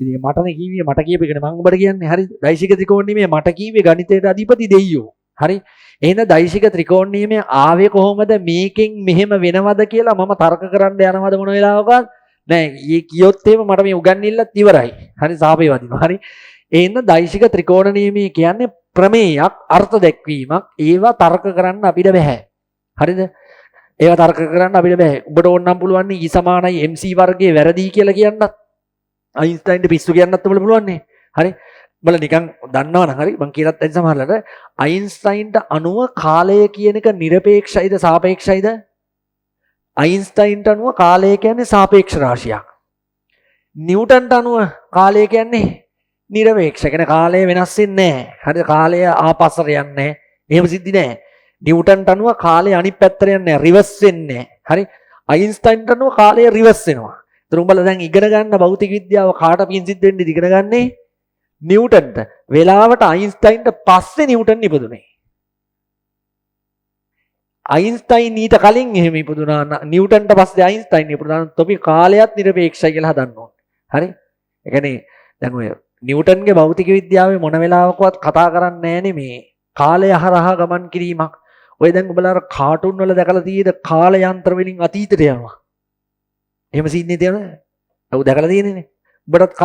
ඉතින් මටනේ කිව්වේ මට කියපේකනේ මම ඔබට කියන්නේ. හරි. දෛශික ත්‍රිකෝණ නියමයේ මට කිව්වේ ගණිතයට අධිපති දෙයියෝ. හරි. එහෙනම් දෛශික ත්‍රිකෝණ නියමයේ ආවේ කොහොමද මේකෙන් මෙහෙම වෙනවද කියලා මම තර්ක කරන්න යනවද මොන වෙලාවකවත් නෑ. ඊ කියොත් එහෙම මට මේ උගන්නිල්ලත් ඉවරයි. හරි සාපේ වදිනවා. හරි. එහෙනම් දෛශික ත්‍රිකෝණ නියමයේ කියන්නේ ප්‍රමේයක් අර්ථ දැක්වීමක්. ඒවා තර්ක කරන්න අපිට බෑ. හරිද? ඒවා තර්ක කරන්න අපිට බෑ. ඔබට ඕනනම් පුළුවන් E = MC වර්ගයේ වැරදි කියලා කියන්නත්. අයින්ස්ටයින්ට පිස්සු කියන්නත් ඔබට පුළුවන් නේ. හරි. ඔබලා නිකන් දන්නවනම් හරි මම කියලාත් දැන් සමහරලාට අයින්ස්ටයින්ට අනුව කාලය කියන එක නිරපේක්ෂයිද සාපේක්ෂයිද? අයින්ස්ටයින්ට අනුව කාලය කියන්නේ සාපේක්ෂ රාශියක්. නිව්ටන්ට අනුව කාලය කියන්නේ නිරපේක්ෂ. කියන්නේ කාලය වෙනස් වෙන්නේ නැහැ. හරිද? කාලය ආපස්සට යන්නේ නැහැ. එහෙම සිද්ධි නැහැ. නිව්ටන්ට අනුව කාලය අනිත් පැත්තට යන්නේ නැහැ. රිවර්ස් වෙන්නේ නැහැ. හරි? අයින්ස්ටයින්ට අනුව කාලය රිවර්ස් වෙනවා. ඒතර උඹලා දැන් ඉගෙන ගන්න භෞතික විද්‍යාව කාට පින් සිද්ධ වෙන්නේද ඉගෙන ගන්නේ? නිව්ටන්ට. වෙලාවට අයින්ස්ටයින්ට පස්සේ නිව්ටන් ඉපදුනේ. අයින්ස්ටයින් ඊට කලින් එහෙම ඉපදුනා. නිව්ටන්ට පස්සේ අයින්ස්ටයින් ඉපදුනා. තොපි කාලයත් නිරපේක්ෂයි කියලා හදන්න ඕනේ. හරි? ඒ කියන්නේ දැන් ඔය නිව්ටන්ගේ භෞතික විද්‍යාවේ මොන වෙලාවකවත් කතා කරන්නේ නැහනේ මේ කාලය හරහා ගමන් කිරීමක්. ඔය දැන් ඔබලා අර කාටුන් වල දැකලා තියෙද කාල යන්ත්‍ර වලින් අතීතයට යනවා. එහෙම සීන් නේ තියෙනවද? ඔව් දැකලා තියෙනනේ. ඔබටත්